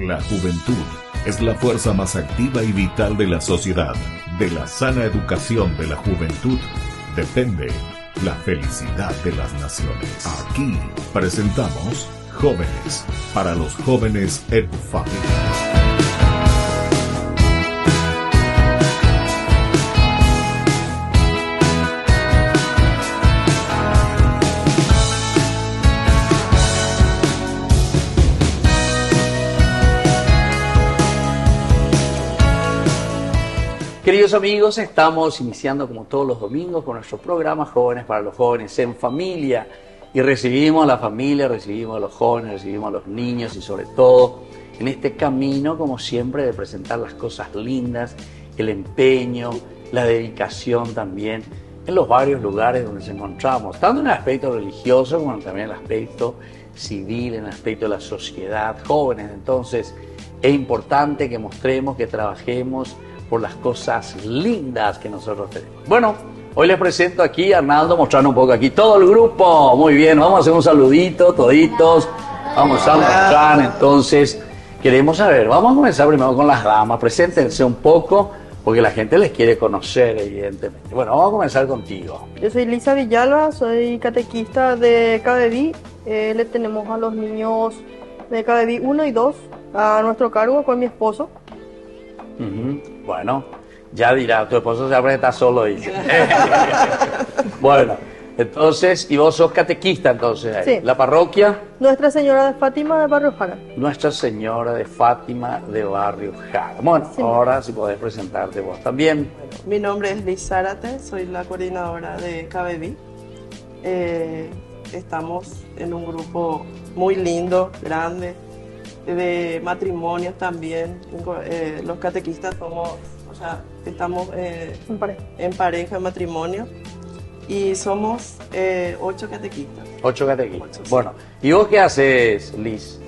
La juventud es la fuerza más activa y vital de la sociedad. De la sana educación de la juventud depende la felicidad de las naciones. Aquí presentamos Jóvenes para los Jóvenes en Familia. Queridos amigos, estamos iniciando como todos los domingos con nuestro programa Jóvenes para los Jóvenes en Familia y recibimos a la familia, recibimos a los jóvenes, recibimos a los niños y sobre todo en este camino, como siempre, de presentar las cosas lindas, el empeño, la dedicación también en los varios lugares donde nos encontramos, tanto en el aspecto religioso como también en el aspecto civil, en el aspecto de la sociedad, jóvenes. Entonces es importante que mostremos, que trabajemos por las cosas lindas que nosotros tenemos. Bueno, hoy les presento aquí a Arnaldo, mostrando un poco aquí todo el grupo. Muy bien, vamos a hacer un saludito, toditos. Vamos a mostrar, entonces, queremos saber, vamos a comenzar primero con las damas. Preséntense un poco, porque la gente les quiere conocer, evidentemente. Bueno, vamos a comenzar contigo. Yo soy Lisa Villalba, soy catequista de KBV. Le tenemos a los niños de KBV 1 y 2 a nuestro cargo con mi esposo. Bueno, ya dirá, tu esposo se abre, está solo, dice. Bueno, entonces, y vos sos catequista, entonces, ahí. Sí. ¿La parroquia? Nuestra Señora de Fátima de Barrio Jara. Nuestra Señora de Fátima de Barrio Jara. Bueno, Sí. ahora si podés presentarte vos también. Mi nombre es Liz Zárate, soy la coordinadora de KBV. Estamos en un grupo muy lindo, grande, de matrimonios también. Los catequistas somos, estamos en pareja, en matrimonio, y somos 8 catequistas. 8 catequistas. 8, sí. Bueno, ¿y vos qué haces, Liz?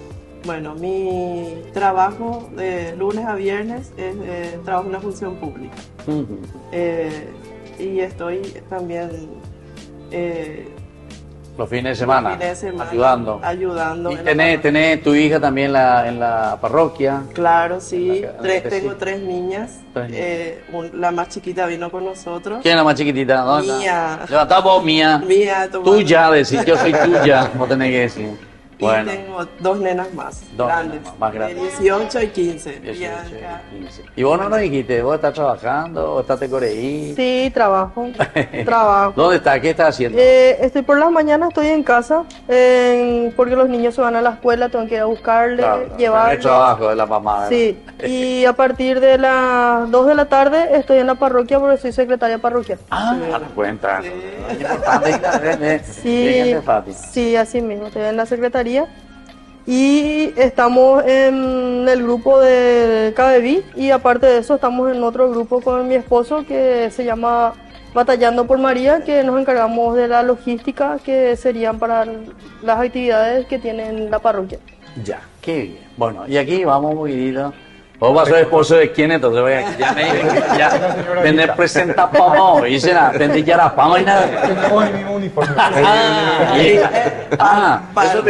Bueno, mi trabajo de lunes a viernes es trabajo en la función pública. Y estoy también Los fines de semana, los fines de semana ayudando. ¿Y en la tenés tu hija también en la parroquia? Claro, sí. Sí. Tengo 3 niñas. La más chiquita vino con nosotros. ¿Quién es la más chiquitita? ¿Dónde está? Mía. Levantá vos, Mía. Mía, tu Tuya, madre. decir, yo soy tuya. Vos tenés que decir. Bueno, Y tengo 2 nenas más, Dos grandes, nenas más grandes. de 18 y 15. 18, Bianca. 15. ¿Y vos no nos dijiste? ¿Vos estás trabajando o estás de Coreí? Sí, trabajo. Trabajo. ¿Dónde estás? ¿Qué estás haciendo? Estoy por las mañanas, estoy en casa, porque los niños se van a la escuela, tengo que ir a buscarles, Claro, llevarles. el trabajo de la mamá, ¿verdad? Sí, y a partir de las 2 de la tarde estoy en la parroquia porque soy secretaria parroquial. Ah, a la cuenta. Sí. Es importante. Sí, sí, así mismo, estoy en la secretaría. Y estamos en el grupo de KBV y aparte de eso estamos en otro grupo con mi esposo que se llama Batallando por María, que nos encargamos de la logística que serían para las actividades que tiene la parroquia. Ya, qué bien. Bueno, y aquí vamos un poquitito. Vos vas a ser esposo de quién, entonces voy a ya me ya tener presenta pamo, y se la tendí ya la pamo y nada. Tenemos el mismo uniforme. Eso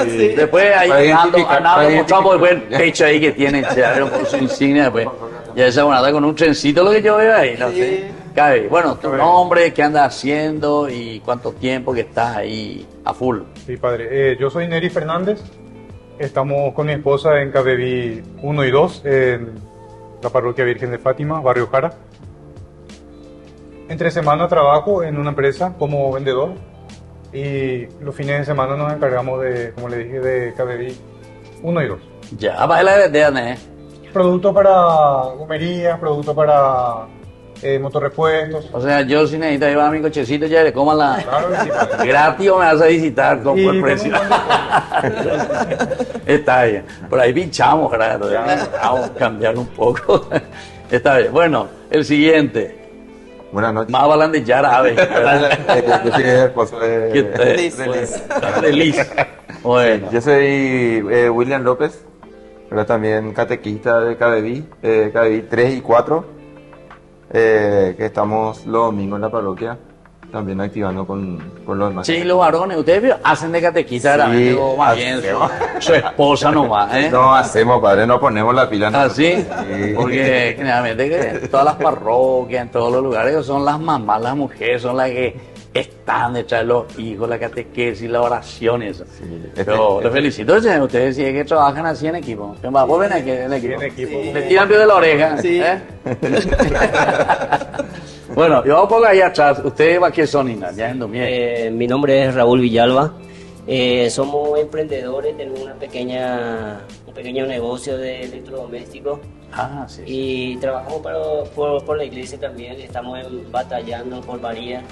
Sí. después ahí Para identificar, Arnaldo para mostramos después el pecho ahí que tiene, ya por su insignia después. Ya esa bonata con un trencito lo que yo veo ahí, no Sí. sé. Cabe. Bueno, tu nombre, qué andas haciendo y cuánto tiempo que estás ahí a full. Sí, padre. Yo soy Neri Fernández. Estamos con mi esposa en KBV 1 y 2, en la parroquia Virgen de Fátima, Barrio Jara. Entre semana trabajo en una empresa como vendedor y los fines de semana nos encargamos de, como le dije, de KBV 1 y 2. Ya, para la de Productos para gomerías, productos para motorrepuestos. O sea, yo si necesito llevar mi cochecito ya le coman la Claro que sí, padre. gratis o me vas a visitar con Y buen con precio. un buen Está bien. Por ahí pinchamos, ¿verdad? Vamos a cambiar un poco. Está bien. Bueno, el siguiente. Buenas noches. Más hablando de Yarabe. Yo soy el esposo de Liz. De Liz. Bueno. Yo soy William López, pero también catequista de KBV, KBV 3 y 4, que estamos los domingos en la parroquia. también activando con los demás. Sí, los varones, ustedes hacen de catequista, Sí, o más bien su esposa nomás, ¿eh? No hacemos, padre, no ponemos la pila. ¿Ah, sí? Sí. Porque generalmente que en todas las parroquias, en todos los lugares, son las mamás, las mujeres, son las que están detrás de los hijos, la catequesis, la oración y eso. Sí, Pero los felicito, ustedes sí es que trabajan así en equipo. Vos ven aquí en equipo. En equipo. Sí. Le tiran pie de la oreja. Sí. ¿Eh? Bueno, yo pongo ahí atrás. ¿Ustedes qué son, Ina? Ya en Domingue. Mi nombre es Raúl Villalba. Somos emprendedores, tenemos un pequeño negocio de electrodomésticos Ah, sí. y trabajamos por la iglesia también. Estamos batallando por María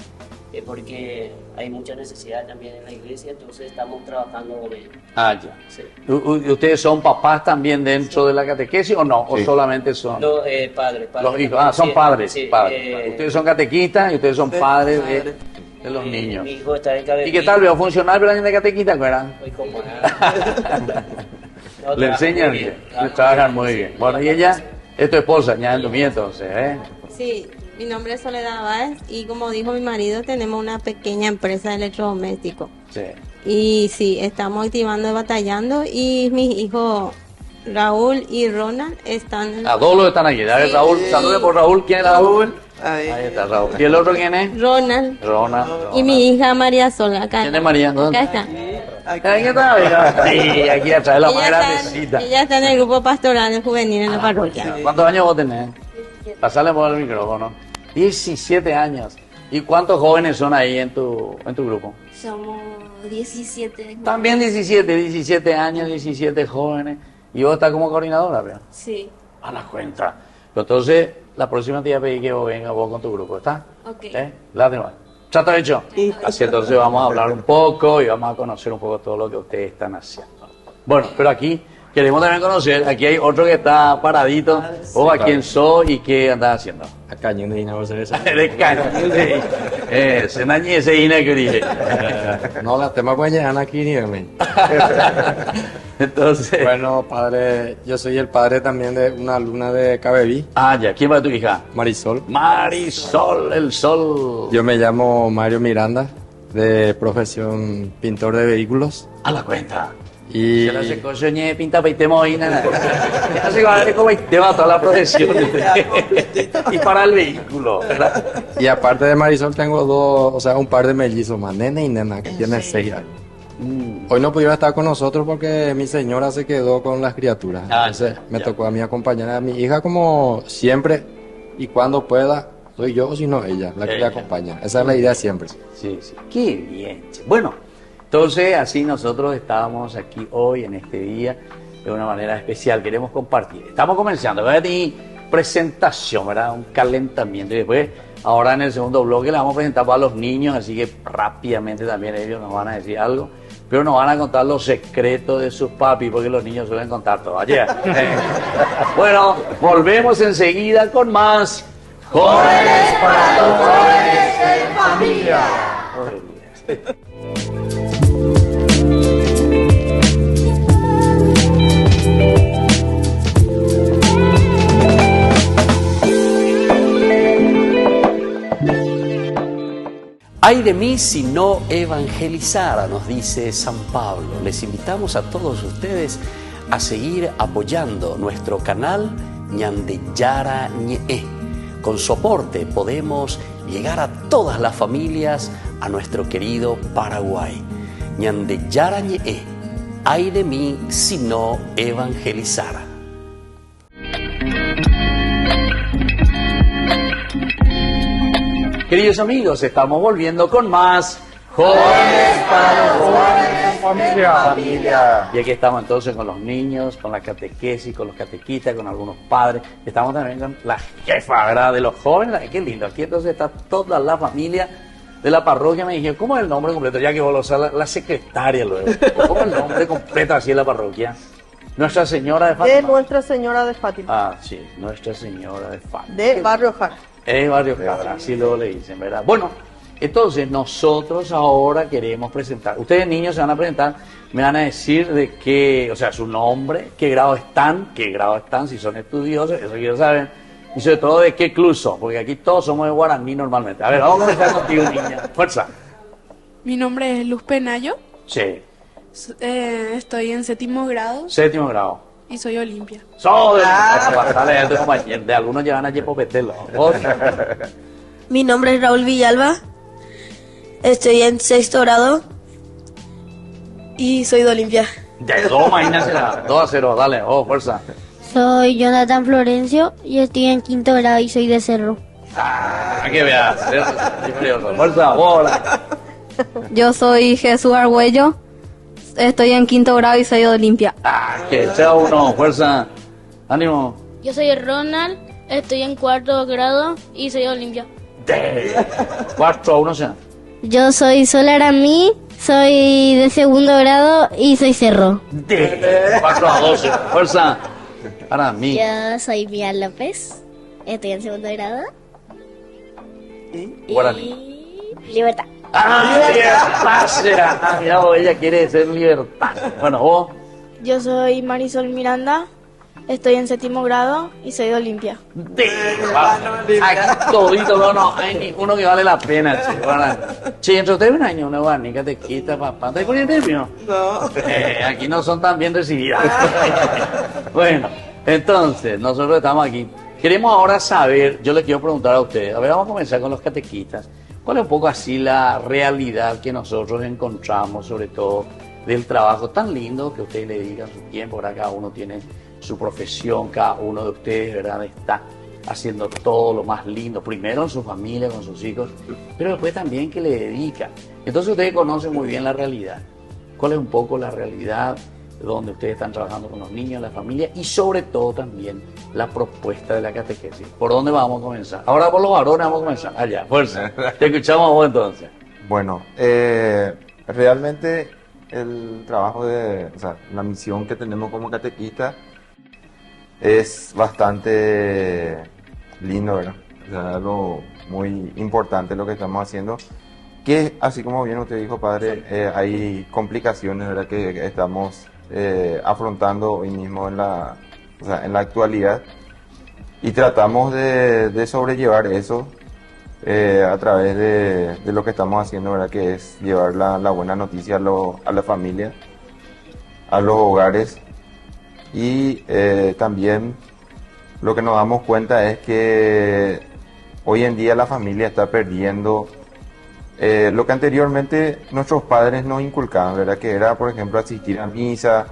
porque hay mucha necesidad también en la iglesia, entonces estamos trabajando con ellos. Ah, ya. Sí. ¿Ustedes son papás también dentro de la catequesis o no? ¿O Sí. solamente son No, padres. los hijos? también, Son sí, padres. sí, Padres. Ustedes son catequistas y ustedes son padres padres. de los niños. Mi hijo está en Cabequí. ¿Y qué tal? ¿Veo funcionar el año de catequista? ¿Verdad? Muy cómodo. Le enseñan bien, trabajan muy bien. Bueno, y ella es tu esposa, ya en Domingue, entonces, ¿eh? Sí, mi nombre es Soledad Báez y como dijo mi marido, tenemos una pequeña empresa de electrodomésticos. Sí. Y sí, estamos activando y batallando y mis hijos Raúl y Ronald están... A todos los que están aquí. A ver, Sí. Raúl, salude por Raúl. ¿Quién es Raúl? Ahí. Ahí está Raúl. ¿Y el otro quién es? Ronald Rona. y mi hija María Sol, acá. ¿Quién es María? ¿Dónde? Acá está. Ahí está, mira. Sí, aquí atrás, la más grandecita. Ella está en el grupo pastoral juvenil en la parroquia. ¿Cuántos años vos tenés? Pasale por el micrófono. 17 años. ¿Y cuántos jóvenes son ahí en tu grupo? Somos 17. También 17 años, 17 jóvenes. Y vos estás como coordinadora, ¿verdad? Sí. A la cuenta. Entonces, la próxima te voy a pedir que vos vengas vos con tu grupo, ¿está? Ok. Lástima. ¿Trato hecho? Así entonces vamos a hablar un poco y vamos a conocer un poco todo lo que ustedes están haciendo. Bueno, pero aquí queremos también conocer, aquí hay otro que está paradito. ¿Vos a quién sos y qué andás haciendo? Acá yo no vine a hacer eso. De caño. Se nañe ese ina que dije. No, la tema pues llegan aquí ni ven. Entonces. Bueno, padre, yo soy el padre también de una alumna de Cabeví, Ah, ya, ¿quién va tu hija? Marisol. Marisol, el sol. Yo me llamo Mario Miranda, de profesión pintor de vehículos. A la cuenta. Y Se la hace coño pinta peitemo y nada. Se hace vale como peitemo a toda la profesión. Y para el vehículo, ¿verdad? Y aparte de Marisol tengo dos, o sea, un par de mellizos más, nene y nena, que tienen 6 años. Hoy no pudieron estar con nosotros porque mi señora se quedó con las criaturas. Ah, Entonces me ya. tocó a mí acompañar a mi hija como siempre y cuando pueda, soy yo o si no ella, la que le Ella. acompaña. Esa es la idea siempre. Sí, sí. Qué bien. che. Bueno, entonces así nosotros estábamos aquí hoy en este día de una manera especial. Queremos compartir. Estamos comenzando. ¿Verdad? Y presentación, ¿verdad? Un calentamiento. Y después, ahora en el segundo bloque, le vamos a presentar para los niños. Así que rápidamente también ellos nos van a decir algo. Pero nos van a contar los secretos de sus papis, porque los niños suelen contar todo. Ayer. Bueno, volvemos enseguida con más Jóvenes para los Jóvenes en Familia. Ay de mí si no evangelizara, nos dice San Pablo. Les invitamos a todos ustedes a seguir apoyando nuestro canal Ñandeyara Ñe. Con su aporte podemos llegar a todas las familias a nuestro querido Paraguay. Ñandeyara Ñe. Ay de mí si no evangelizara. Queridos amigos, estamos volviendo con más Jóvenes para los Jóvenes en Familia. Y aquí estamos entonces con los niños, con la catequesis, con los catequistas, con algunos padres. Estamos también con la jefa, ¿verdad? De los jóvenes. Ay, qué lindo. Aquí entonces está toda la familia de la parroquia. Me dijeron, ¿cómo es el nombre completo? Ya que vos lo sabes, la secretaria luego. ¿Cómo es el nombre completo así de la parroquia? Nuestra Señora de Fátima. De Nuestra Señora de Fátima, Ah, sí, Nuestra Señora de Fátima. de Barrio Jara. Es Barrio Jara, así luego le dicen, ¿verdad? Bueno, entonces nosotros ahora queremos presentar. Ustedes niños se van a presentar, me van a decir de qué, o sea, su nombre, qué grado están, si son estudiosos, eso quiero saber. Y sobre todo, ¿de qué club sos? Porque aquí todos somos de Guaraní normalmente. A ver, vamos a comenzar contigo, niña. Fuerza. Mi nombre es Luz Penayo. Sí. Estoy en 7º grado. 7º grado. Y soy Olimpia. ¡Soy! De algunos llevan a Yepo Petelo. Mi nombre es Raúl Villalba. Estoy en 6º grado. Y soy de Olimpia. De 2, imagínate, 2-0, dale, fuerza. Soy Jonathan Florencio y estoy en 5º grado y soy de Cerro. Que veas, fuerza, bola. Yo soy Jesús Argüello, estoy en 5º grado y soy de Olimpia. Que sea uno, fuerza, ánimo. Yo soy Ronald, estoy en 4º grado y soy de Olimpia. 4-1, sea. Yo soy Sol Aramí, soy de 2º grado y soy Cerro. 4-2, fuerza. Aramí. Yo soy Mía López, estoy en 2º grado. Guaraní. Libertad. Libertad. Mira, ella quiere ser libertad. Bueno, vos. Yo soy Marisol Miranda, estoy en 7º grado y soy de Olimpia. Aquí todito, no hay ninguno que vale la pena, chico. Che, entre ustedes un año, una guanica te quita, papá. ¿Te pones nervio? No. Aquí no son tan bien recibidas. Bueno, entonces, nosotros estamos aquí. Queremos ahora saber, yo les quiero preguntar a ustedes, a ver, vamos a comenzar con los catequistas. ¿Cuál es un poco así la realidad que nosotros encontramos, sobre todo del trabajo tan lindo que ustedes le dedican su tiempo? ¿Verdad? Cada uno tiene su profesión, cada uno de ustedes, ¿verdad?, está haciendo todo lo más lindo, primero en su familia, con sus hijos, pero después también que le dedican. Entonces ustedes conocen muy bien la realidad. ¿Cuál es un poco la realidad donde ustedes están trabajando con los niños, la familia y sobre todo también la propuesta de la catequesis? ¿Por dónde vamos a comenzar? Ahora por los varones vamos a comenzar. Allá, fuerza. Te escuchamos a vos entonces. Bueno, realmente el trabajo o sea, la misión que tenemos como catequistas es bastante lindo, ¿verdad? O sea, algo muy importante lo que estamos haciendo. Que, así como bien usted dijo, padre, hay complicaciones, ¿verdad?, que estamos afrontando hoy mismo en la actualidad, y tratamos de sobrellevar eso a través de lo que estamos haciendo, ¿verdad?, que es llevar la buena noticia a la familia, a los hogares, y también lo que nos damos cuenta es que hoy en día la familia está perdiendo lo que anteriormente nuestros padres nos inculcaban, ¿verdad?, que era, por ejemplo, asistir a misa,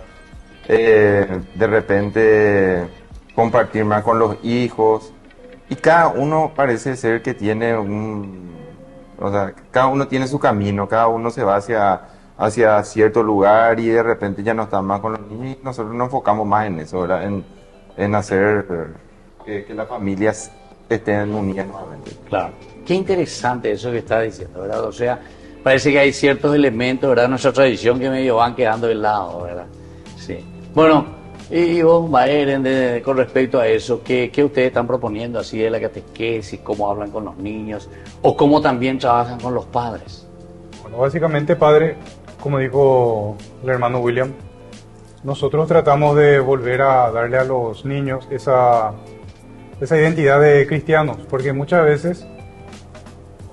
de repente compartir más con los hijos, y cada uno parece ser que tiene cada uno tiene su camino, cada uno se va hacia cierto lugar y de repente ya no está más con los niños, y nosotros nos enfocamos más en eso, ¿verdad?, en hacer que las familias estén unidas nuevamente. Claro. Qué interesante eso que está diciendo, ¿verdad? O sea, parece que hay ciertos elementos, ¿verdad?, de nuestra tradición que medio van quedando de lado, ¿verdad? Sí. Bueno, y vos, Maeren, con respecto a eso, ¿qué ustedes están proponiendo así de la catequesis? ¿Cómo hablan con los niños? ¿O cómo también trabajan con los padres? Bueno, básicamente, padre, como dijo el hermano William, nosotros tratamos de volver a darle a los niños esa identidad de cristianos, porque muchas veces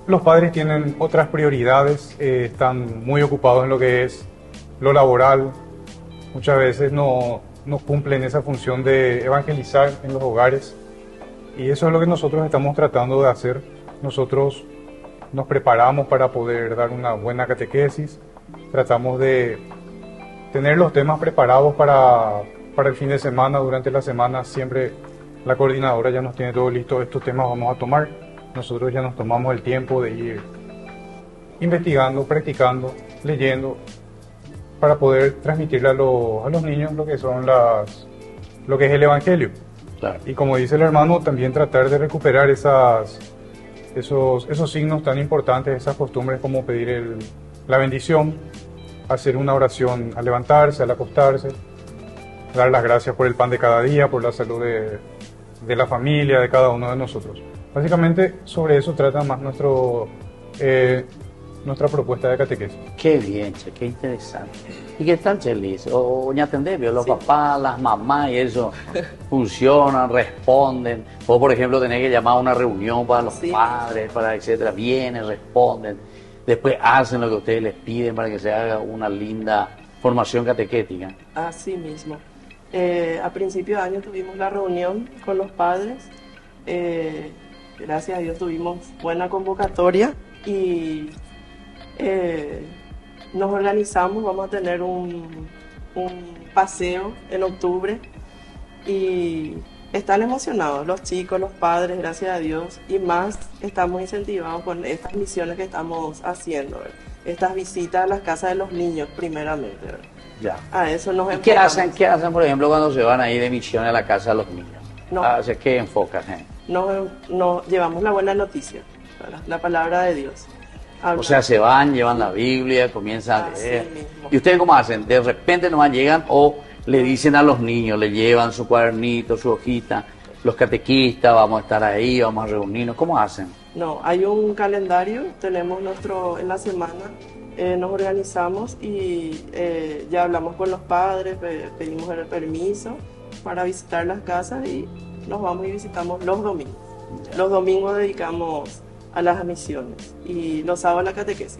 los padres tienen otras prioridades, están muy ocupados en lo que es lo laboral, muchas veces no cumplen esa función de evangelizar en los hogares, y eso es lo que nosotros estamos tratando de hacer. Nosotros nos preparamos para poder dar una buena catequesis, tratamos de tener los temas preparados para el fin de semana. Durante la semana siempre la coordinadora ya nos tiene todo listo, estos temas vamos a tomar. Nosotros ya nos tomamos el tiempo de ir investigando, practicando, leyendo, para poder transmitirle a los niños lo que son lo que es el Evangelio. Claro. Y como dice el hermano, también tratar de recuperar esos signos tan importantes, esas costumbres como pedir la bendición, hacer una oración al levantarse, al acostarse, dar las gracias por el pan de cada día, por la salud de la familia, de cada uno de nosotros. Básicamente sobre eso trata más nuestra propuesta de catequesis. Qué bien, che, qué interesante. ¿Y qué tal, Chelis? O ya entendés, los papás, las mamás y eso funcionan, responden. Vos, por ejemplo, tenés que llamar a una reunión para los padres, para etcétera. Vienen, responden. Después hacen lo que ustedes les piden para que se haga una linda formación catequética. Así mismo. A principio de año tuvimos la reunión con los padres. Gracias a Dios tuvimos buena convocatoria y nos organizamos. Vamos a tener un paseo en octubre y están emocionados los chicos, los padres, gracias a Dios, y más estamos incentivados con estas misiones que estamos haciendo, ¿verdad? Estas visitas a las casas de los niños primeramente, ¿verdad? Ya. A eso nos enfocamos. ¿Qué hacen, por ejemplo, cuando se van ahí de misión a la casa de los niños? ¿Qué enfocan? Nos llevamos la buena noticia, ¿verdad? La palabra de Dios. O sea, se van, llevan la Biblia, comienzan a leer. ¿Y ustedes cómo hacen? ¿De repente nomás llegan o le dicen a los niños, le llevan su cuadernito, su hojita, los catequistas, vamos a estar ahí, vamos a reunirnos? ¿Cómo hacen? No, hay un calendario, tenemos en la semana, nos organizamos y ya hablamos con los padres, pedimos el permiso para visitar las casas y nos vamos y visitamos los domingos. Ya. Los domingos dedicamos a las misiones y los sábados a la catequesis.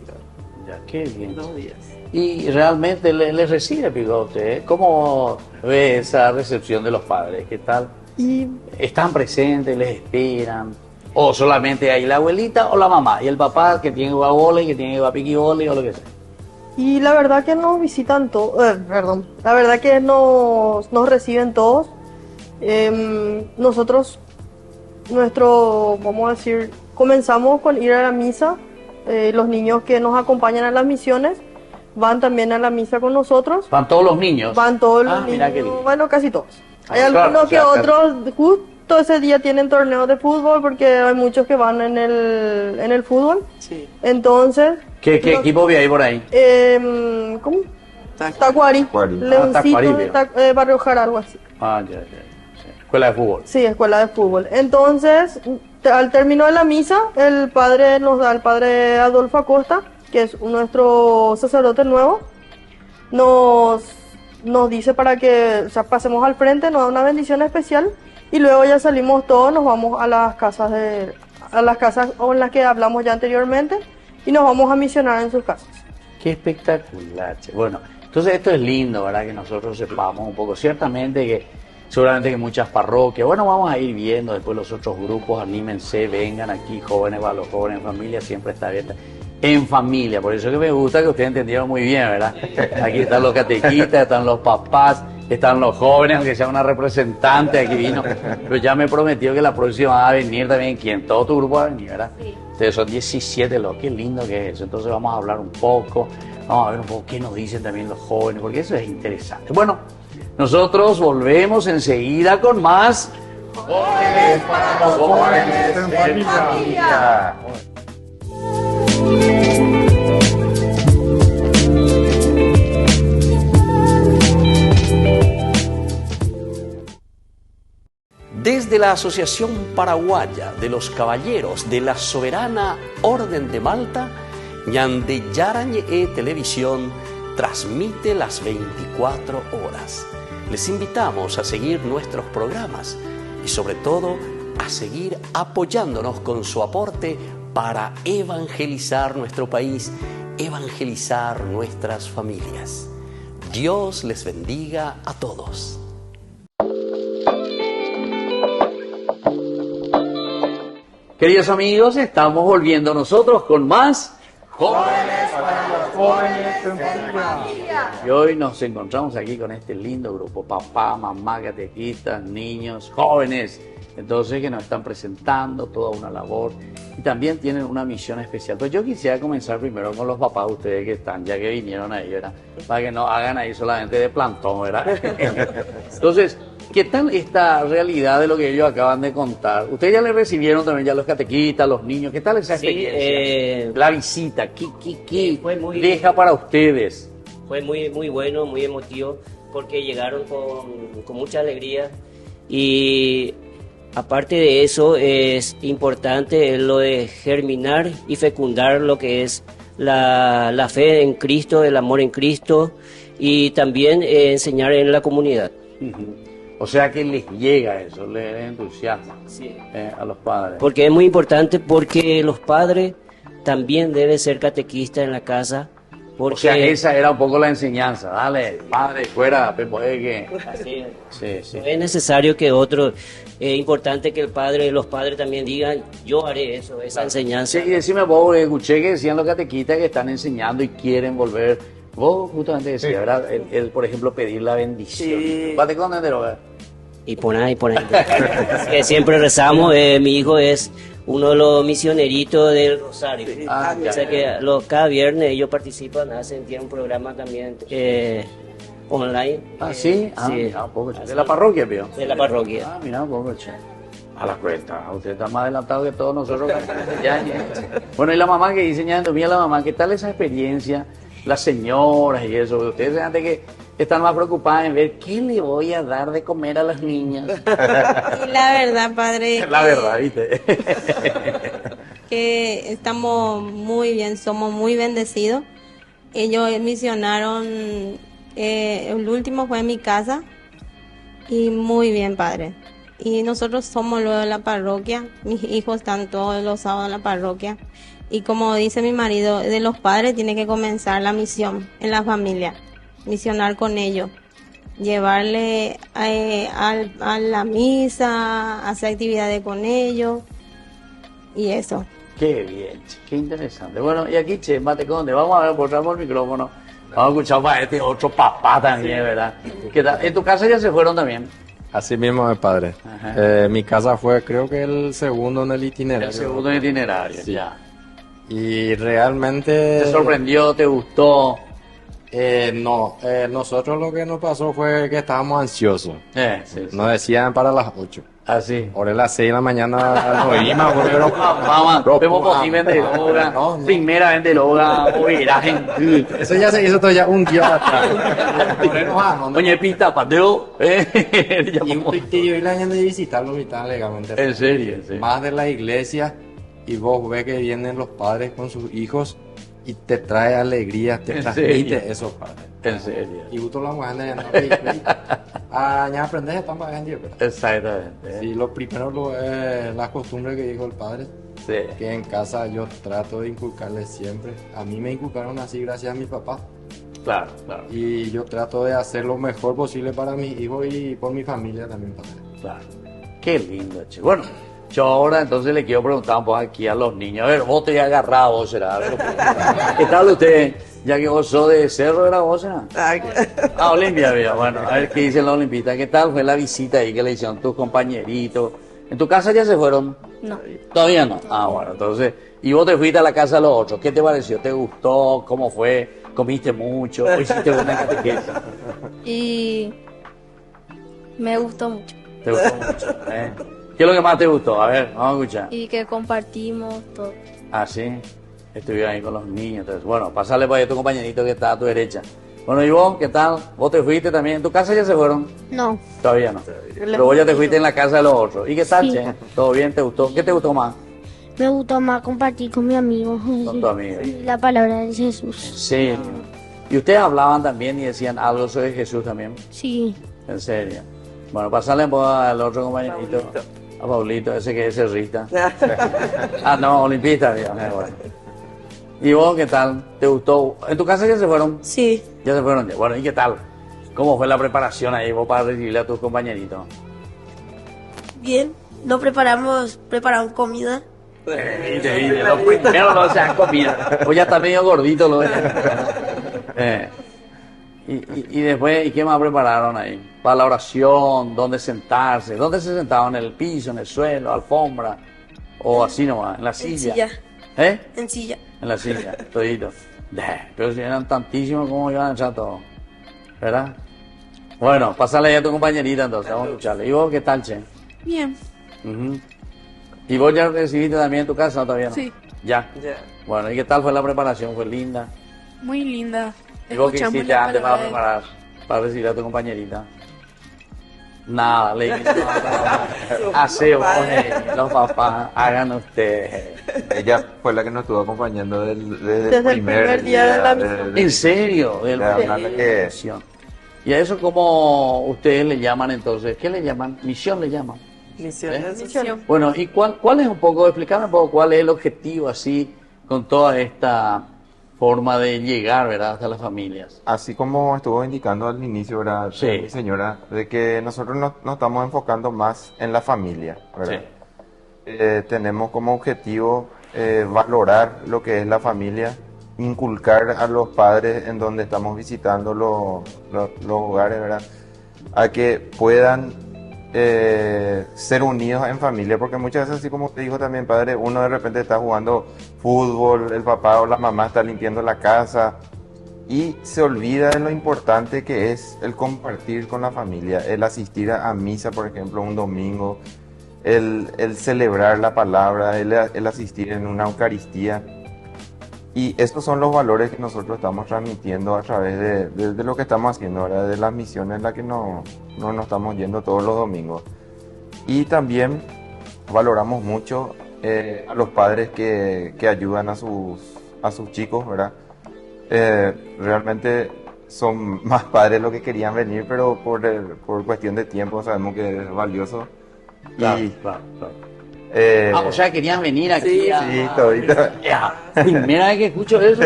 Ya, qué bien. 2 días. Y realmente les recibe, Picote, ¿cómo ve esa recepción de los padres? ¿Qué tal? ¿Están presentes, les esperan? ¿O solamente hay la abuelita o la mamá? Y el papá que tiene guabole, que tiene guapiquibole o lo que sea. Y la verdad que nos visitan todos, la verdad que nos reciben todos. Nosotros, vamos a decir, comenzamos con ir a la misa. Los niños que nos acompañan a las misiones van también a la misa con nosotros. ¿Van todos los niños? Van todos los niños, bueno, casi todos. Hay algunos que otros justo ese día tienen torneos de fútbol porque hay muchos que van en el fútbol. Sí. Entonces... ¿Qué equipo vi ahí por ahí? ¿Cómo? Tacuari. Leoncito de Barrio Jara, algo así. Ya. Sí. Escuela de fútbol. Sí, escuela de fútbol. Entonces, al término de la misa, el padre Adolfo Acosta, que es nuestro sacerdote nuevo, nos dice para que pasemos al frente, nos da una bendición especial y luego ya salimos todos, nos vamos a las casas en las que hablamos ya anteriormente y nos vamos a misionar en sus casas. Qué espectacular. Bueno, entonces esto es lindo, ¿verdad? Que nosotros sepamos un poco. Seguramente que muchas parroquias, bueno, vamos a ir viendo después los otros grupos, anímense, vengan aquí, jóvenes, para los jóvenes en familia, siempre está abierta. En familia, por eso que me gusta que ustedes entendieron muy bien, ¿verdad? Aquí están los catequistas, están los papás, están los jóvenes, aunque sea una representante aquí vino, pero ya me prometió que la próxima va a venir también, ¿quién? Todo tu grupo va a venir, ¿verdad? Sí. Ustedes son 17, qué lindo que es eso. Entonces vamos a hablar un poco, vamos a ver un poco qué nos dicen también los jóvenes, porque eso es interesante. Bueno, nosotros volvemos enseguida con más Jóvenes para los Jóvenes en Familia. Desde la Asociación Paraguaya de los Caballeros de la Soberana Orden de Malta, Ñandeyarañe Televisión transmite las 24 horas. Les invitamos a seguir nuestros programas y sobre todo a seguir apoyándonos con su aporte para evangelizar nuestro país, evangelizar nuestras familias. Dios les bendiga a todos. Queridos amigos, estamos volviendo nosotros con más Jóvenes para los Jóvenes en Familia. Y hoy nos encontramos aquí con este lindo grupo, papá, mamá, catequistas, niños, jóvenes, entonces que nos están presentando toda una labor y también tienen una misión especial. Pues yo quisiera comenzar primero con los papás, ustedes que están, ya que vinieron ahí, ¿verdad? Para que no hagan ahí solamente de plantón, ¿verdad? Entonces, ¿qué tal esta realidad de lo que ellos acaban de contar? Ustedes ya le recibieron también ya los catequistas, los niños, ¿qué tal esa experiencia? La visita, ¿qué deja para ustedes? Fue muy bueno, muy emotivo, porque llegaron con mucha alegría y aparte de eso es importante lo de germinar y fecundar lo que es la fe en Cristo, el amor en Cristo y también enseñar en la comunidad. O sea que les llega eso, les entusiasma a los padres. Porque es muy importante, porque los padres también deben ser catequistas en la casa. Porque... O sea, esa era un poco la enseñanza. Dale, padre, fuera, que... Así es. Sí. Es necesario que otro, es importante que los padres también digan, yo haré eso, esa enseñanza. Sí, y decime vos, escuché que decían los catequistas que están enseñando y quieren volver. Vos justamente decías, ¿verdad? El, por ejemplo, pedir la bendición. Sí. ¿Bate con entero? Y por ahí. Que siempre rezamos, mi hijo es uno de los misioneritos del Rosario. O sea que cada viernes ellos participan, tienen un programa también online. Ah, sí, sí. Un poco, de la parroquia, vio. De la parroquia. Ah, mira, un poco, che. A la cuenta, usted está más adelantado que todos nosotros. Bueno, y la mamá que dice, ya mía la mamá, ¿qué tal esa experiencia? Las señoras y eso, ustedes antes que están más preocupadas en ver qué le voy a dar de comer a las niñas. Y la verdad, padre, la verdad, ¿viste? que estamos muy bien, somos muy bendecidos. Ellos misionaron, el último fue en mi casa y muy bien, padre. Y nosotros somos luego de la parroquia, mis hijos están todos los sábados en la parroquia. Y como dice mi marido, de los padres tiene que comenzar la misión en la familia, misionar con ellos, llevarle a la misa, hacer actividades con ellos y eso. Qué bien, qué interesante. Bueno, y aquí, che, mate con donde vamos a ver, por el micrófono, vamos a escuchar para este otro papá también, ¿verdad? ¿Qué tal? ¿En tu casa ya se fueron también? Así mismo es, padre. Mi casa fue, creo que el segundo en el itinerario. El segundo en el itinerario, sí. Ya. Y realmente... ¿Te sorprendió? ¿Te gustó? No, nosotros lo que nos pasó fue que estábamos ansiosos. Sí. Nos decían para las 8. Ah, sí. Ahora a las 6 de la mañana lo oímos. Vamos, vemos por ti vende droga, primera vende droga, eso ya se hizo todavía un día atrás. Oye, pita, pateo. Y yo y la gente de visitarlo legalmente. En serio, sí. Más de la iglesia, y vos ves que vienen los padres con sus hijos y te trae alegría, te transmite eso, padre. En serio. Y justo la mujer ya aprendes a estar más grande. Exactamente. Sí, lo primero la costumbre que dijo el padre. Sí. Que en casa yo trato de inculcarles siempre. A mí me inculcaron así gracias a mi papá. Claro. Y yo trato de hacer lo mejor posible para mis hijos y por mi familia también, padre. Claro. Qué lindo, che. Bueno, yo ahora entonces le quiero preguntar un poco aquí a los niños. A ver, vos te has agarrado, vos será. ¿Qué tal usted? Ya que vos sos de Cerro, ¿era vos, será? Olimpia, mira. Bueno, a ver qué dicen los olimpistas. ¿Qué tal fue la visita ahí que le hicieron tus compañeritos? ¿En tu casa ya se fueron? No. ¿Todavía no? Ah, bueno, entonces... Y vos te fuiste a la casa de los otros. ¿Qué te pareció? ¿Te gustó? ¿Cómo fue? ¿Comiste mucho? ¿O hiciste buena catequesis? Y... me gustó mucho. ¿Te gustó mucho? ¿Qué es lo que más te gustó? A ver, vamos a escuchar. Y que compartimos todo. Ah, sí. Estuvieron ahí con los niños. Entonces, bueno, pasarle para allá a tu compañerito que está a tu derecha. Bueno, ¿y vos? ¿Qué tal? ¿Vos te fuiste también? ¿En tu casa ya se fueron? No. Todavía no. Pero vos ya te fuiste en la casa de los otros. ¿Y qué tal, che? ¿Todo bien? ¿Te gustó? ¿Qué te gustó más? Me gustó más compartir con mi amigo. Con tu amigo. La palabra de Jesús. Sí. ¿Y ustedes hablaban también y decían algo sobre Jesús también? Sí. ¿En serio? Bueno, pasarle al otro compañerito. A Paulito, ese que es cerrista. No, olimpista, bueno. ¿Y vos qué tal? ¿Te gustó? ¿En tu casa ya se fueron? Sí. Ya se fueron. Bueno, ¿y qué tal? ¿Cómo fue la preparación ahí vos para recibirle a tus compañeritos? Bien. Preparamos comida. Lo primero no se han comido. Pues ya está medio gordito. Y después, ¿y qué más prepararon ahí? Para la oración, ¿dónde sentarse? ¿Dónde se sentaban? ¿En el piso, en el suelo, alfombra? ¿O así nomás, en la silla? En silla. En silla. En la silla, todito. Pero si eran tantísimos, ¿cómo iban a echar todo? ¿Verdad? Bueno, pásale ya a tu compañerita entonces, vamos a escucharle. ¿Y vos qué tal, che? Bien. ¿Y vos ya recibiste también en tu casa o todavía no? Sí. ¿Ya? Bueno, ¿y qué tal fue la preparación? ¿Fue linda? Muy linda. ¿Y vos qué hiciste antes para preparar, para recibir a tu compañerita? Nada, le aseo, los papás, hagan ustedes. Ella fue la que nos estuvo acompañando desde el primer día de la misión. ¿En serio? ¿Y a eso cómo ustedes le llaman entonces? ¿Qué le llaman? ¿Misión le llaman? Misión. Bueno, ¿y cuál es un poco, explícame un poco cuál es el objetivo así con toda esta forma de llegar, ¿verdad?, hasta las familias? Así como estuvo indicando al inicio, ¿verdad?, sí, mi señora, de que nosotros nos estamos enfocando más en la familia, ¿verdad? Sí. Tenemos como objetivo valorar lo que es la familia, inculcar a los padres en donde estamos visitando los hogares, ¿verdad?, a que puedan ser unidos en familia, porque muchas veces, así como te dijo también, padre, uno de repente está jugando fútbol, el papá o la mamá está limpiando la casa y se olvida de lo importante que es el compartir con la familia, el asistir a misa, por ejemplo, un domingo, el celebrar la palabra, el asistir en una Eucaristía. Y estos son los valores que nosotros estamos transmitiendo a través de lo que estamos haciendo, ¿verdad?, de las misiones en las que nos estamos yendo todos los domingos. Y también valoramos mucho a los padres que ayudan a sus chicos, ¿verdad? Realmente son más padres los que querían venir, pero por cuestión de tiempo sabemos que es valioso. Claro. O sea, querían venir aquí. Sí, todito. Primera vez que escucho eso.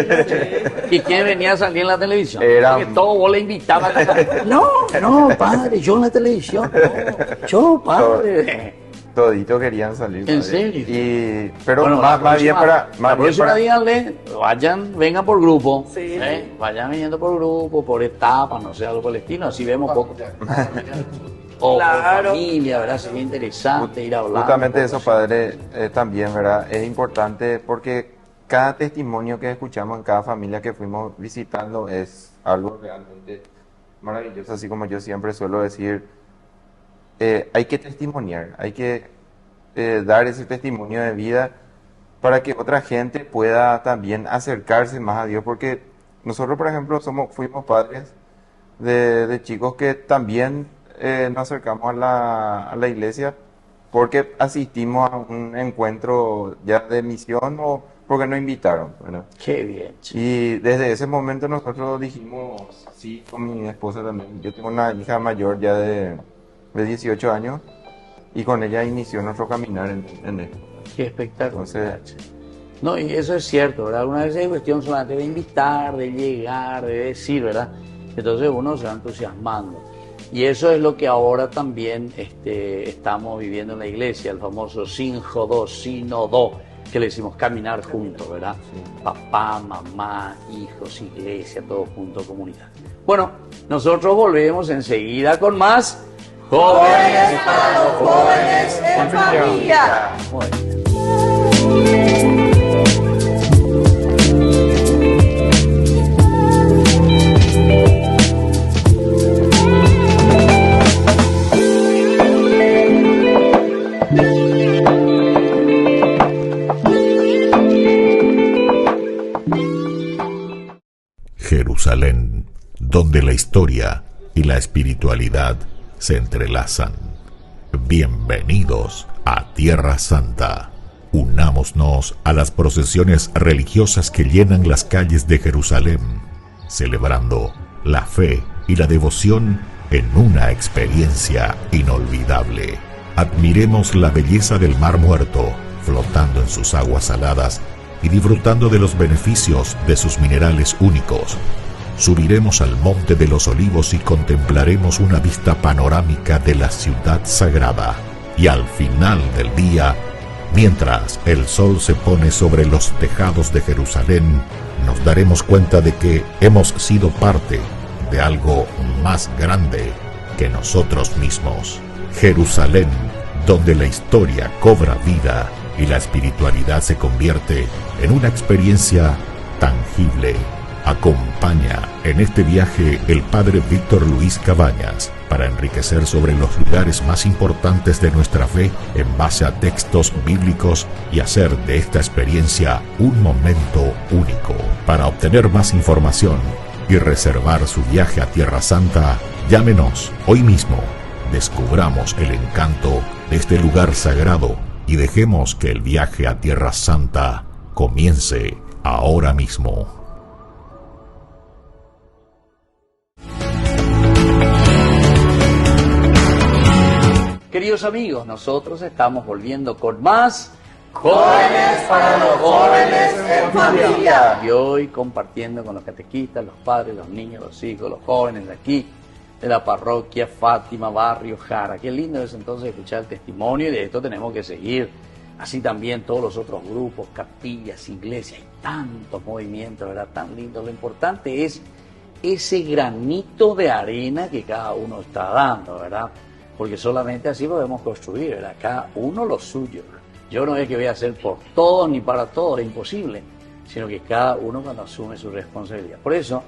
¿Y quién venía a salir en la televisión? Porque todo vos le invitabas. No, padre, yo en la televisión. No, yo, padre. Todito querían salir. ¿En serio? Pero bueno, más bien para... La próxima díganle, vengan por grupo. Sí. Vayan viniendo por grupo, por etapas, no sé, algo por el estilo. Así vemos poco. O claro, por familia, ¿verdad? Sería interesante ir a hablar. Justamente eso, padre, también, ¿verdad? Es importante porque cada testimonio que escuchamos en cada familia que fuimos visitando es algo realmente maravilloso, así como yo siempre suelo decir, hay que testimoniar, hay que dar ese testimonio de vida para que otra gente pueda también acercarse más a Dios, porque nosotros, por ejemplo, fuimos padres de chicos que también nos acercamos a la iglesia porque asistimos a un encuentro ya de misión o porque nos invitaron, ¿verdad? Qué bien. Y desde ese momento nosotros dijimos, sí, con mi esposa también. Yo tengo una hija mayor ya de 18 años y con ella inició nuestro caminar en esto. Qué espectáculo. Entonces, no, y eso es cierto, ¿verdad? Algunas veces es cuestión solamente de invitar, de llegar, de decir, ¿verdad? Entonces uno se va entusiasmando. Y eso es lo que ahora también estamos viviendo en la iglesia, el famoso sínodo, que le decimos caminar juntos, ¿verdad? Sí. Papá, mamá, hijos, iglesia, todos juntos, comunidad. Bueno, nosotros volvemos enseguida con más Jóvenes para los jóvenes en familia. Bueno. Jerusalén, donde la historia y la espiritualidad se entrelazan. Bienvenidos a Tierra Santa. Unámonos a las procesiones religiosas que llenan las calles de Jerusalén, celebrando la fe y la devoción en una experiencia inolvidable. Admiremos la belleza del Mar Muerto, flotando en sus aguas saladas y disfrutando de los beneficios de sus minerales únicos. Subiremos al Monte de los Olivos y contemplaremos una vista panorámica de la ciudad sagrada. Y al final del día, mientras el sol se pone sobre los tejados de Jerusalén, nos daremos cuenta de que hemos sido parte de algo más grande que nosotros mismos. Jerusalén, donde la historia cobra vida y la espiritualidad se convierte en una experiencia tangible. Acompaña en este viaje el padre Víctor Luis Cabañas para enriquecer sobre los lugares más importantes de nuestra fe en base a textos bíblicos y hacer de esta experiencia un momento único. Para obtener más información y reservar su viaje a Tierra Santa, llámenos hoy mismo. Descubramos el encanto de este lugar sagrado y dejemos que el viaje a Tierra Santa comience ahora mismo. Queridos amigos, nosotros estamos volviendo con más Jóvenes para los Jóvenes en Familia. Y hoy compartiendo con los catequistas, los padres, los niños, los hijos, los jóvenes de aquí, de la parroquia Fátima, barrio Jara. Qué lindo es entonces escuchar el testimonio, y de esto tenemos que seguir. Así también todos los otros grupos, capillas, iglesias, hay tantos movimientos, ¿verdad? Tan lindos. Lo importante es ese granito de arena que cada uno está dando, ¿verdad? Porque solamente así podemos construir, ¿verdad? Cada uno lo suyo. Yo no es que voy a hacer por todos ni para todos, es imposible, sino que cada uno cuando asume su responsabilidad. Por eso,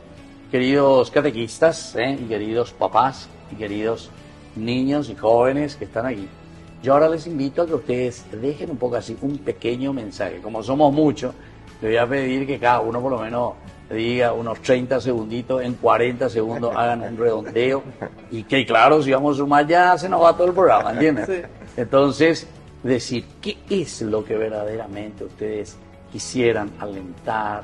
queridos catequistas, y queridos papás, y queridos niños y jóvenes que están aquí, yo ahora les invito a que ustedes dejen un poco así un pequeño mensaje. Como somos muchos, les voy a pedir que cada uno por lo menos diga unos 30 segunditos, en 40 segundos hagan un redondeo, y que claro, si vamos a sumar ya se nos va todo el programa, ¿entiendes? Sí. Entonces, decir qué es lo que verdaderamente ustedes quisieran alentar,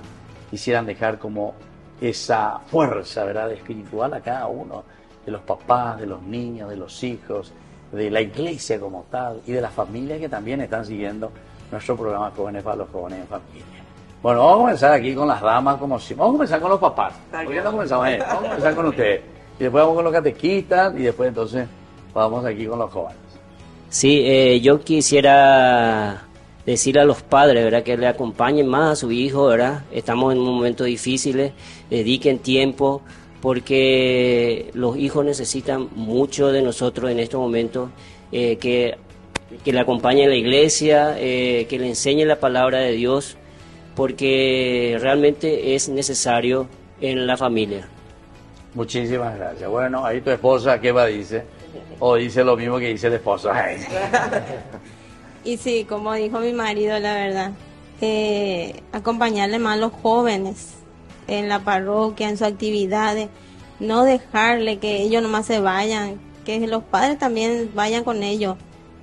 quisieran dejar como esa fuerza, ¿verdad?, espiritual a cada uno de los papás, de los niños, de los hijos, de la iglesia como tal y de las familias que también están siguiendo nuestro programa Jóvenes para los Jóvenes en Familia. Bueno, vamos a comenzar aquí con las damas, como si. Vamos a comenzar con los papás. ¿Por qué no comenzamos? Vamos a comenzar con ustedes. Y después vamos con los catequistas y después entonces vamos aquí con los jóvenes. Sí, yo quisiera decirle a los padres, ¿verdad?, que le acompañen más a su hijo, ¿verdad? Estamos en momentos difíciles, dediquen tiempo, porque los hijos necesitan mucho de nosotros en estos momentos, que le acompañen a la iglesia, que le enseñen la palabra de Dios, porque realmente es necesario en la familia. Muchísimas gracias. Bueno, ahí tu esposa, ¿qué va a decir? O dice lo mismo que dice la esposa. Y sí, como dijo mi marido, la verdad, acompañarle más a los jóvenes en la parroquia, en sus actividades, no dejarle que ellos nomás se vayan, que los padres también vayan con ellos,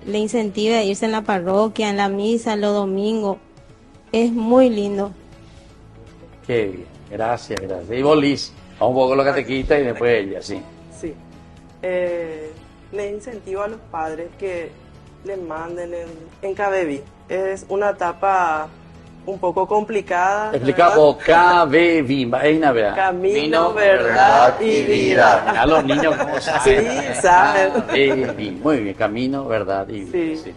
le incentive a irse en la parroquia, en la misa, los domingos. Es muy lindo. Qué bien, gracias. Y vos, Liz, vamos un poco con los catequistas y después ella, sí. Sí. Le incentivo a los padres que le manden en KBV. Es una etapa un poco complicada. Explica vos, KBV, Camino, Verdad y Vida. A los niños, ¿cómo saben? Sí, saben. Muy bien, Camino, Verdad y Vida. Sí.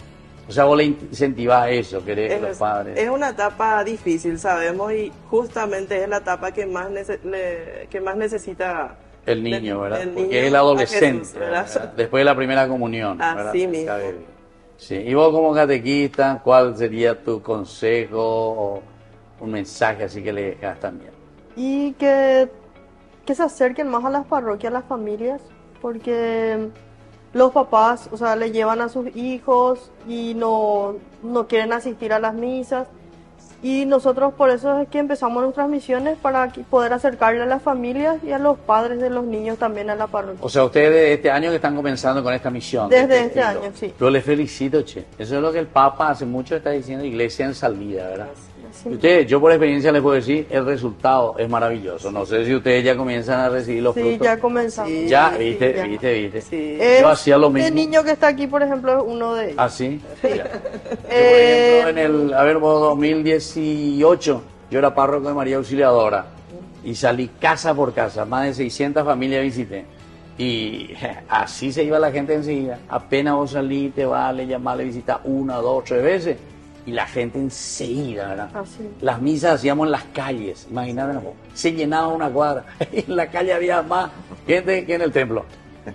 O sea, vos le incentivás eso, querés que los padres. Es una etapa difícil, sabemos, y justamente es la etapa que más necesita el niño, ¿verdad? Porque es el adolescente, Jesús, ¿verdad? Después de la primera comunión. Así mismo. Sí. Y vos como catequista, ¿cuál sería tu consejo o un mensaje así que le dejas también? Y que se acerquen más a las parroquias, a las familias, porque los papás, o sea, le llevan a sus hijos y no quieren asistir a las misas. Y nosotros por eso es que empezamos nuestras misiones, para poder acercarle a las familias y a los padres de los niños también a la parroquia. O sea, ustedes este año que están comenzando con esta misión. Desde este año, sí. Yo les felicito, che. Eso es lo que el Papa hace mucho está diciendo, iglesia en salida, ¿verdad? Sí. Y ustedes, yo por experiencia les puedo decir, el resultado es maravilloso. No sé si ustedes ya comienzan a recibir los frutos. Sí, ya comenzamos. Sí, ya, viste. Sí. Yo hacía lo mismo. El niño que está aquí, por ejemplo, es uno de ellos. ¿Ah, sí? Sí. Yo, por ejemplo, en el 2018, yo era párroco de María Auxiliadora y salí casa por casa, más de 600 familias visité. Y así se iba la gente enseguida. Apenas vos salís, te vas, le llamás, le visitas 1, 2, 3 veces. Y la gente enseguida, ¿verdad? Así. Las misas hacíamos en las calles, imagínate, se llenaba una cuadra. Y en la calle había más gente que en el templo.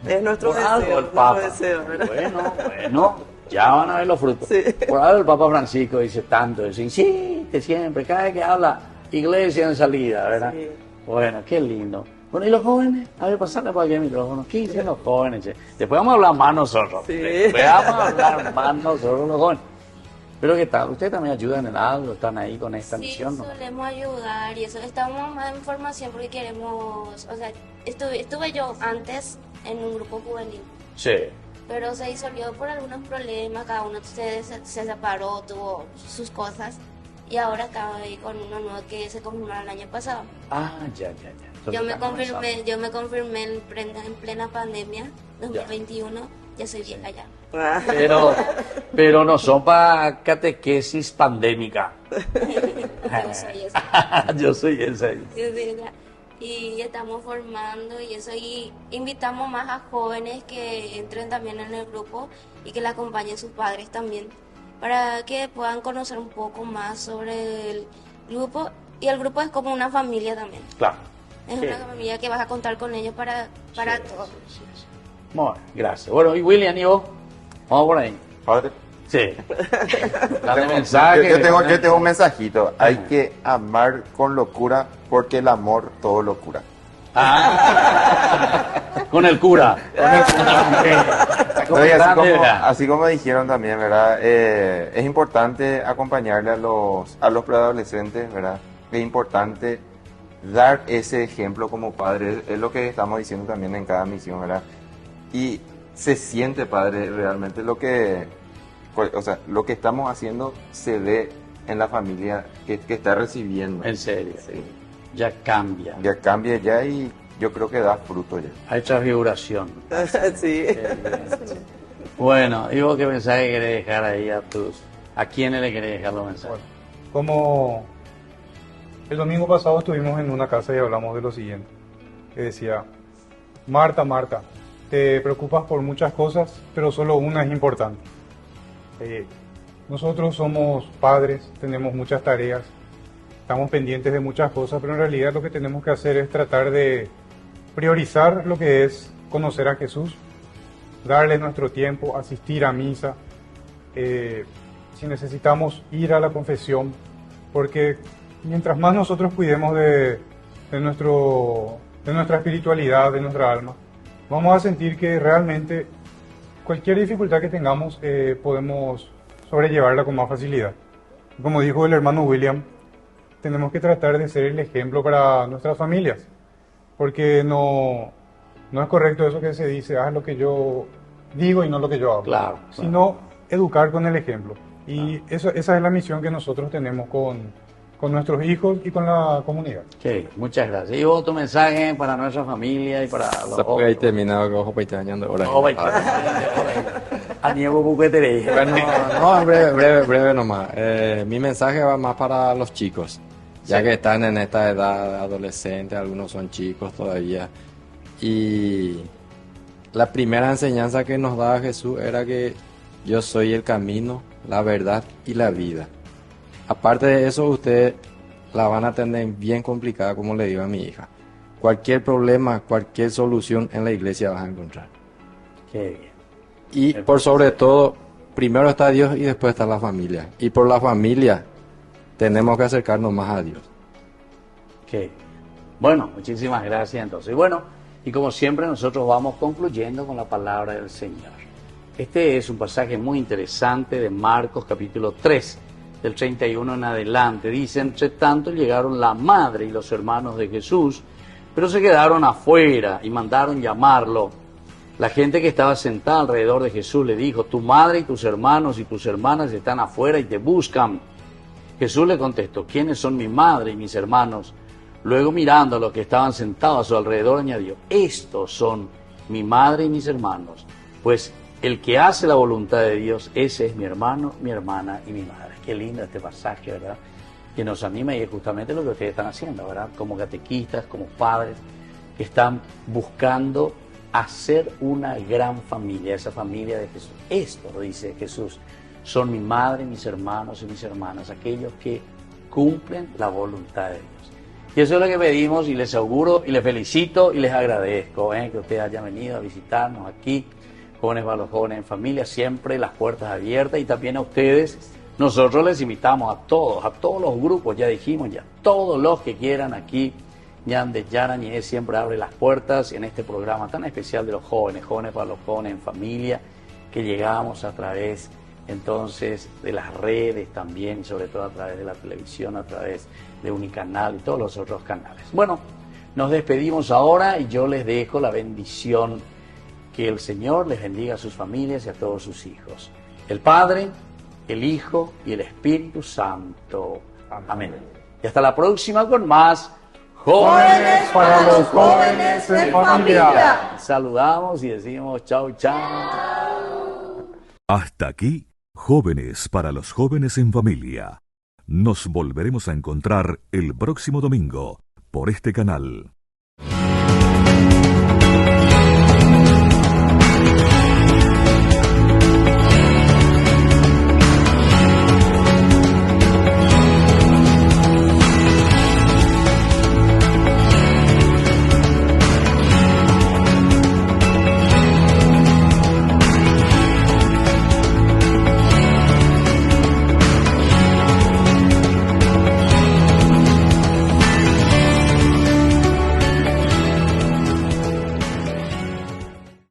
Es nuestro deseo, ¿verdad? Bueno, ya van a ver los frutos. Sí. Por algo el Papa Francisco dice tanto, insiste siempre, cada vez que habla, iglesia en salida, ¿verdad? Sí. Bueno, qué lindo. Bueno, ¿y los jóvenes? A ver, pasarle por aquí el micrófono. ¿Qué dicen los jóvenes, che? Después vamos a hablar más nosotros. Sí. Después vamos a hablar más nosotros los jóvenes. Pero ¿qué tal? ¿Ustedes también ayudan en algo? ¿Están ahí con esta misión? Sí, solemos ayudar y eso. Estamos más en formación porque queremos... O sea, estuve yo antes en un grupo juvenil. Sí. pero se disolvió por algunos problemas, cada uno se separó, tuvo sus cosas, y ahora acabé con uno nuevo que se confirmó el año pasado. Ya. Yo me confirmé en plena pandemia, 2021, ya soy vieja ya. Pero no son para catequesis pandémica. Yo soy esa. Y estamos formando y eso, y invitamos más a jóvenes que entren también en el grupo y que le acompañen sus padres también, para que puedan conocer un poco más sobre el grupo. Y el grupo es como una familia también. Claro. Es una familia que vas a contar con ellos para todo. Bueno, gracias. Bueno, y William, ¿y vos? Vamos por ahí. Padre. Sí. Dale mensaje. Yo tengo un mensajito. Hay que amar con locura porque el amor todo lo cura. Con el cura. Así como dijeron también, ¿verdad? Es importante acompañarle a los preadolescentes, ¿verdad? Es importante dar ese ejemplo como padre. Es lo que estamos diciendo también en cada misión, ¿verdad? Y se siente, padre, realmente lo que estamos haciendo se ve en la familia que está recibiendo. En serio. Sí. Ya cambia. Ya cambia ya, y yo creo que da fruto ya. Hay transfiguración. Sí. Bueno, ¿y vos qué mensaje querés dejar ahí a quiénes le querés dejar los mensajes? Como el domingo pasado estuvimos en una casa y hablamos de lo siguiente, que decía: Marta, Marta, te preocupas por muchas cosas, pero solo una es importante. Nosotros somos padres, tenemos muchas tareas, estamos pendientes de muchas cosas, pero en realidad lo que tenemos que hacer es tratar de priorizar lo que es conocer a Jesús, darle nuestro tiempo, asistir a misa, si necesitamos ir a la confesión, porque mientras más nosotros cuidemos de nuestra espiritualidad, de nuestra alma, vamos a sentir que realmente cualquier dificultad que tengamos podemos sobrellevarla con más facilidad. Como dijo el hermano William, tenemos que tratar de ser el ejemplo para nuestras familias, porque no es correcto eso que se dice: haz lo que yo digo y no lo que yo hago. Claro. Sino educar con el ejemplo. Y esa es la misión que nosotros tenemos con nuestros hijos y con la comunidad. Okay, muchas gracias. Y otro mensaje para nuestra familia y para los otros. Ahí terminado con ojo paitañando ahora. Bueno, no, breve nomás. Mi mensaje va más para los chicos, ya que están en esta edad adolescente, algunos son chicos todavía. Y la primera enseñanza que nos daba Jesús era que yo soy el camino, la verdad y la vida. Aparte de eso, ustedes la van a tener bien complicada, como le digo a mi hija. Cualquier problema, cualquier solución en la iglesia vas a encontrar. Qué bien. Y por sobre todo, primero está Dios y después está la familia. Y por la familia tenemos que acercarnos más a Dios. Qué bien. Bueno, muchísimas gracias entonces. Bueno, y como siempre nosotros vamos concluyendo con la palabra del Señor. Este es un pasaje muy interesante de Marcos capítulo 3. Del 31 en adelante. Dice: entre tanto llegaron la madre y los hermanos de Jesús, pero se quedaron afuera y mandaron llamarlo. La gente que estaba sentada alrededor de Jesús le dijo: tu madre y tus hermanos y tus hermanas están afuera y te buscan. Jesús le contestó: ¿quiénes son mi madre y mis hermanos? Luego, mirando a los que estaban sentados a su alrededor, añadió: estos son mi madre y mis hermanos, pues el que hace la voluntad de Dios, ese es mi hermano, mi hermana y mi madre. Qué lindo este pasaje, ¿verdad? Que nos anima, y es justamente lo que ustedes están haciendo, ¿verdad? Como catequistas, como padres, que están buscando hacer una gran familia, esa familia de Jesús. Esto lo dice Jesús: son mi madre, mis hermanos y mis hermanas, aquellos que cumplen la voluntad de Dios. Y eso es lo que pedimos, y les auguro y les felicito y les agradezco que ustedes hayan venido a visitarnos aquí. Jóvenes para los jóvenes en familia, siempre las puertas abiertas, y también a ustedes. Nosotros les invitamos a todos los grupos, ya dijimos ya, todos los que quieran aquí. Ñan de Yarañez siempre abre las puertas en este programa tan especial de los jóvenes, jóvenes para los jóvenes en familia, que llegamos a través entonces de las redes también, sobre todo a través de la televisión, a través de Unicanal y todos los otros canales. Bueno, nos despedimos ahora y yo les dejo la bendición Que el Señor les bendiga a sus familias y a todos sus hijos. El Padre, el Hijo y el Espíritu Santo. Amén. Y hasta la próxima con más Jóvenes para los jóvenes en familia. Saludamos y decimos chau, chau. Hasta aquí, Jóvenes para los jóvenes en familia. Nos volveremos a encontrar el próximo domingo por este canal.